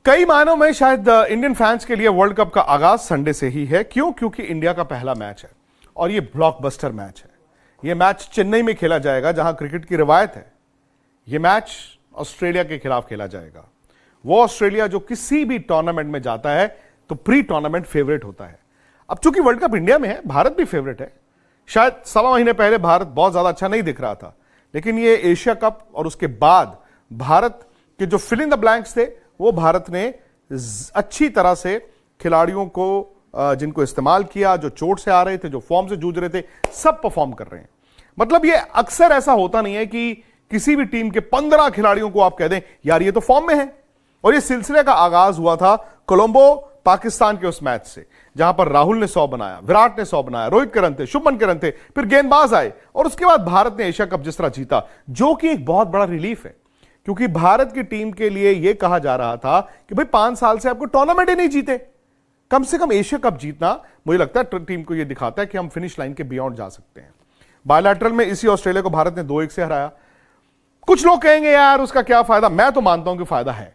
कई मायनों में शायद इंडियन फैंस के लिए वर्ल्ड कप का आगाज संडे से ही है। क्यों? क्योंकि इंडिया का पहला मैच है और ये ब्लॉकबस्टर मैच है। ये मैच चेन्नई में खेला जाएगा जहां क्रिकेट की रिवायत है। ये मैच ऑस्ट्रेलिया के खिलाफ खेला जाएगा। वो ऑस्ट्रेलिया जो किसी भी टूर्नामेंट में जाता है तो प्री टूर्नामेंट फेवरेट होता है। अब चूंकि वर्ल्ड कप इंडिया में है, भारत भी फेवरेट है। शायद सवा महीने पहले भारत बहुत ज्यादा अच्छा नहीं दिख रहा था, लेकिन ये एशिया कप और उसके बाद भारत के जो फिल इन द ब्लैंक्स थे वो भारत ने अच्छी तरह से खिलाड़ियों को जिनको इस्तेमाल किया, जो चोट से आ रहे थे, जो फॉर्म से जूझ रहे थे, सब परफॉर्म कर रहे हैं। मतलब ये अक्सर ऐसा होता नहीं है कि किसी भी टीम के 15 खिलाड़ियों को आप कह दें यार ये तो फॉर्म में है। और ये सिलसिले का आगाज हुआ था कोलंबो पाकिस्तान के उस मैच से, जहां पर राहुल ने 100 बनाया, विराट ने 100 बनाया, रोहित के रन थे, शुभमन के रन थे, फिर गेंदबाज आए और उसके बाद भारत ने एशिया कप जिस तरह जीता, जो कि एक बहुत बड़ा रिलीफ है। क्योंकि भारत की टीम के लिए यह कहा जा रहा था कि भाई 5 साल से आपको टूर्नामेंट ही नहीं जीते, कम से कम एशिया कप जीतना मुझे लगता है टीम को यह दिखाता है कि हम फिनिश लाइन के बियॉन्ड जा सकते हैं। बायलैटरल में इसी ऑस्ट्रेलिया को भारत ने 2-1 से हराया। कुछ लोग कहेंगे यार उसका क्या फायदा, मैं तो मानता हूं कि फायदा है।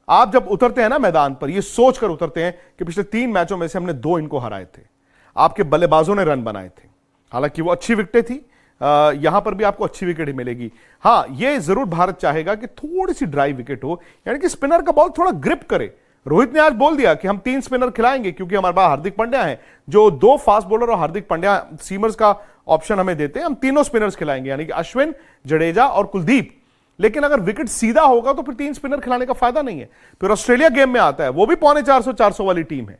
आप जब उतरते हैं ना मैदान पर, यह सोचकर उतरते हैं कि पिछले 3 मैचों में से हमने 2 इनको हराए थे, आपके बल्लेबाजों ने रन बनाए थे, हालांकि वो अच्छी विकेटें थी। यहां पर भी आपको अच्छी विकेट मिलेगी। हां, यह जरूर भारत चाहेगा कि थोड़ी सी ड्राई विकेट हो, यानी कि स्पिनर का बॉल थोड़ा ग्रिप करे। रोहित ने आज बोल दिया कि हम 3 स्पिनर खिलाएंगे, क्योंकि हमारे पास हार्दिक पांड्या है, जो 2 फास्ट बॉलर और हार्दिक पांड्या सीमर्स का ऑप्शन हमें देते हैं। हम तीनों स्पिनर्स खिलाएंगे, यानी कि अश्विन, जडेजा और कुलदीप। लेकिन अगर विकेट सीधा होगा तो फिर 3 स्पिनर खिलाने का फायदा नहीं है। फिर ऑस्ट्रेलिया गेम में आता है, वो भी 450 वाली टीम है।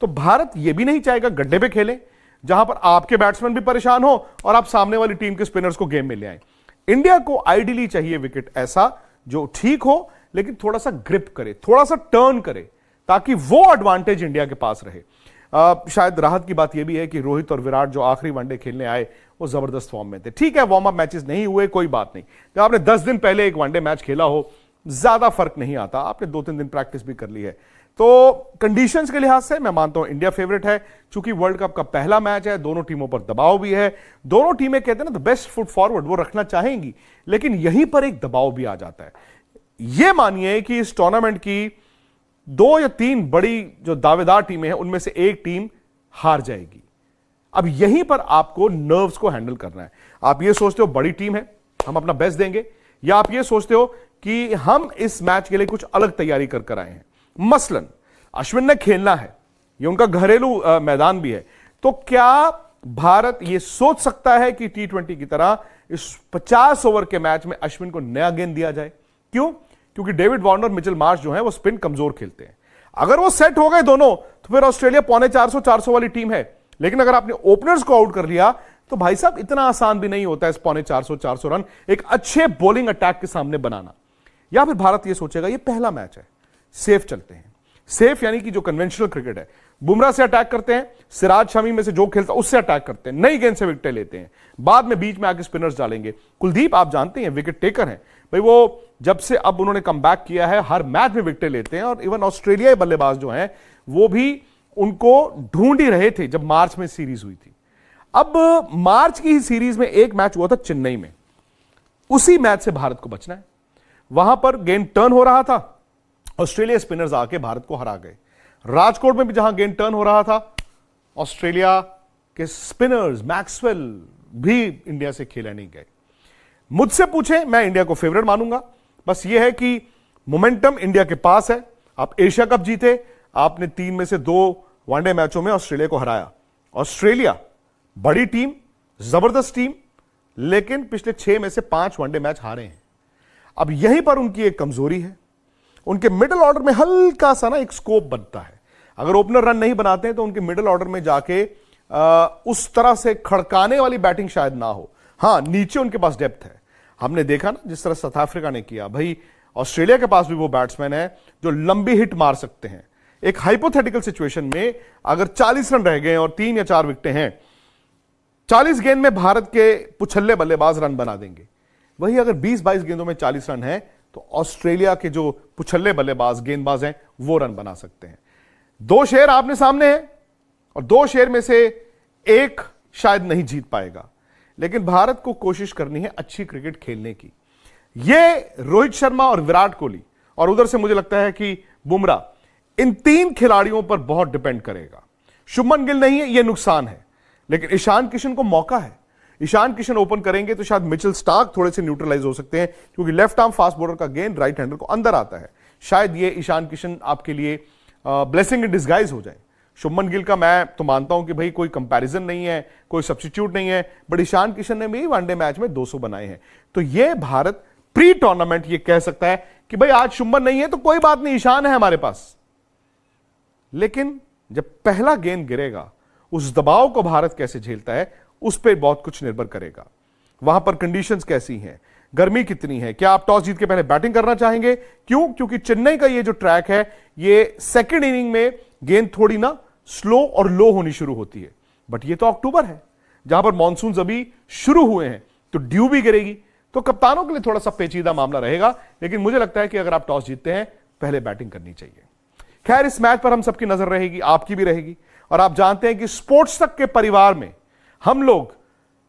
तो भारत यह भी नहीं चाहेगा गड्ढे पे खेले, जहां पर आपके बैट्समैन भी परेशान हो और आप सामने वाली टीम के स्पिनर्स को गेम में ले आए। इंडिया को आइडियली चाहिए विकेट ऐसा जो ठीक हो, लेकिन थोड़ा सा ग्रिप करे, थोड़ा सा टर्न करे, ताकि वो एडवांटेज इंडिया के पास रहे। शायद राहत की बात यह भी है कि रोहित और विराट जो आखिरी वनडे खेलने आए वो जबरदस्त फॉर्म में थे। ठीक है, वार्म अप मैचेस नहीं हुए, कोई बात नहीं। जब आपने 10 दिन पहले एक वनडे मैच खेला हो, ज्यादा फर्क नहीं आता। आपने 2-3 दिन प्रैक्टिस भी कर ली है। तो कंडीशंस के लिहाज से मैं मानता हूं इंडिया फेवरेट है। चूंकि वर्ल्ड कप का पहला मैच है, दोनों टीमों पर दबाव भी है। दोनों टीमें कहते हैं ना द बेस्ट फुट फॉरवर्ड, वो रखना चाहेंगी, लेकिन यहीं पर एक दबाव भी आ जाता है। यह मानिए कि इस टूर्नामेंट की 2 या 3 बड़ी जो दावेदार टीमें हैं, उनमें से एक टीम हार जाएगी। अब यहीं पर आपको नर्व्स को हैंडल करना है। आप ये सोचते हो बड़ी टीम है, हम अपना बेस्ट देंगे, या आप ये सोचते हो कि हम इस मैच के लिए कुछ अलग तैयारी कर आए हैं। मसलन अश्विन ने खेलना है, ये उनका घरेलू मैदान भी है। तो क्या भारत यह सोच सकता है कि T20 की तरह इस 50 ओवर के मैच में अश्विन को नया गेंद दिया जाए? क्यों? क्योंकि डेविड वार्नर, मिचेल मार्श जो है वो स्पिन कमजोर खेलते हैं। अगर वो सेट हो गए दोनों, तो फिर ऑस्ट्रेलिया 450 वाली टीम है। लेकिन अगर आपने ओपनर्स को आउट कर लिया तो भाई साहब इतना आसान भी नहीं होता है 450 रन एक अच्छे बॉलिंग अटैक के सामने बनाना। या फिर भारत यह सोचेगा ये पहला मैच है, सेफ चलते हैं। सेफ यानी कि जो कन्वेंशनल क्रिकेट है, बुमराह से अटैक करते हैं, सिराज शमी में से जो खेलता उससे अटैक करते हैं, नई गेंद से विकेट लेते हैं, बाद में बीच में आके स्पिनर्स डालेंगे। कुलदीप आप जानते हैं विकेट टेकर हैं भाई, वो जब से अब उन्होंने कमबैक किया है हर मैच में विकेट लेते हैं। और इवन ऑस्ट्रेलियाई बल्लेबाज जो हैं वो भी उनको ढूंढ ही रहे थे जब मार्च में सीरीज हुई थी। अब मार्च की ही सीरीज में एक मैच हुआ था चेन्नई में, उसी मैच से भारत को बचना है। वहां पर गेंद टर्न हो रहा था, ऑस्ट्रेलिया स्पिनर्स आके भारत को हरा गए। राजकोट में भी जहां गेंद टर्न हो रहा था, ऑस्ट्रेलिया के स्पिनर्स मैक्सवेल भी इंडिया से खेले नहीं गए। मुझसे पूछे, मैं इंडिया को फेवरेट मानूंगा। बस यह है कि मोमेंटम इंडिया के पास है। आप एशिया कप जीते, आपने 3 में से 2 वनडे मैचों में ऑस्ट्रेलिया को हराया। ऑस्ट्रेलिया बड़ी टीम, जबरदस्त टीम, लेकिन पिछले 6 में से 5 वनडे मैच हारे हैं। अब यहीं पर उनकी एक कमजोरी है, उनके मिडिल ऑर्डर में हल्का सा ना एक स्कोप बनता है। अगर ओपनर रन नहीं बनाते हैं तो उनके मिडिल ऑर्डर में जाके उस तरह से खड़काने वाली बैटिंग शायद ना हो। हां, नीचे उनके पास डेप्थ है। हमने देखा ना जिस तरह साउथ अफ्रीका ने किया। भाई ऑस्ट्रेलिया के पास भी वो बैट्समैन है जो लंबी हिट मार सकते हैं। एक हाइपोथेटिकल सिचुएशन में अगर 40 रन रह गए और 3 या 4 विकेटें हैं, 40 गेंद में भारत के पुछल्ले बल्लेबाज रन बना देंगे। वही अगर 20-22 गेंदों में 40 रन है तो ऑस्ट्रेलिया के जो पुछल्ले बल्लेबाज गेंदबाज हैं वो रन बना सकते हैं। 2 शेर आपने सामने हैं और 2 शेर में से एक शायद नहीं जीत पाएगा, लेकिन भारत को कोशिश करनी है अच्छी क्रिकेट खेलने की। ये रोहित शर्मा और विराट कोहली, और उधर से मुझे लगता है कि बुमराह, इन 3 खिलाड़ियों पर बहुत डिपेंड करेगा। शुभमन गिल नहीं है, यह नुकसान है, लेकिन ईशान किशन को मौका है। ईशान किशन ओपन करेंगे तो शायद मिचेल स्टार्क थोड़े से न्यूट्रलाइज हो सकते हैं, क्योंकि लेफ्ट आर्म फास्ट बॉलर का गेंद राइट हैंडर को अंदर आता है। शायद ये ईशान किशन आपके लिए ब्लेसिंग इन डिस्गाइज हो जाए। शुभमन गिल का मैं तो मानता हूं कि भाई कोई कंपैरिजन नहीं है, कोई सब्स्टिट्यूट नहीं है, बट ईशान किशन ने भी वनडे मैच में 200 बनाए हैं। तो ये भारत प्री टूर्नामेंट ये कह सकता है कि भाई आज शुभमन नहीं है तो कोई बात नहीं, ईशान है हमारे पास। लेकिन जब पहला गेंद गिरेगा, उस दबाव को भारत कैसे झेलता है, उस पर बहुत कुछ निर्भर करेगा। वहां पर कंडीशंस कैसी हैं, गर्मी कितनी है, क्या आप टॉस जीत के पहले बैटिंग करना चाहेंगे? क्यों? क्योंकि चेन्नई का ये जो ट्रैक है, ये सेकंड इनिंग में गेंद थोड़ी ना स्लो और लो होनी शुरू होती है। बट ये तो अक्टूबर है, जहां पर मॉनसून अभी शुरू हुए हैं, तो ड्यू भी गिरेगी, तो कप्तानों के लिए थोड़ा सा पेचीदा मामला रहेगा। लेकिन मुझे लगता है कि अगर आप टॉस जीतते हैं, पहले बैटिंग करनी चाहिए। खैर, इस मैच पर हम सबकी नजर रहेगी, आपकी भी रहेगी। और आप जानते हैं कि स्पोर्ट्स तक के परिवार में हम लोग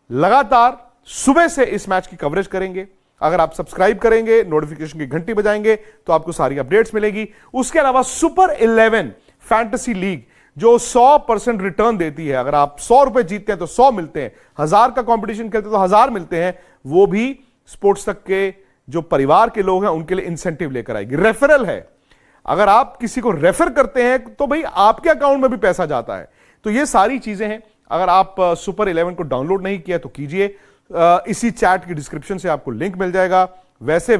लगातार सुबह से इस मैच की कवरेज करेंगे। अगर आप सब्सक्राइब करेंगे, नोटिफिकेशन की घंटी बजाएंगे, तो आपको सारी अपडेट्स मिलेगी। उसके अलावा सुपर 11 फैंटेसी लीग जो 100% रिटर्न देती है, अगर आप 100 रुपए जीतते हैं तो 100 मिलते हैं, 1000 का कंपटीशन खेलते हैं तो 1000 मिलते हैं, वो भी स्पोर्ट्स तक के जो परिवार के लोग हैं उनके लिए इंसेंटिव लेकर आएगी। रेफरल है, अगर आप किसी को रेफर करते हैं तो भाई आपके अकाउंट में भी पैसा जाता है। तो ये सारी चीजें हैं। अगर आप सुपर 11 को डाउनलोड नहीं किया तो कीजिए, इसी चैट की डिस्क्रिप्शन से आपको लिंक मिल जाएगा। वैसे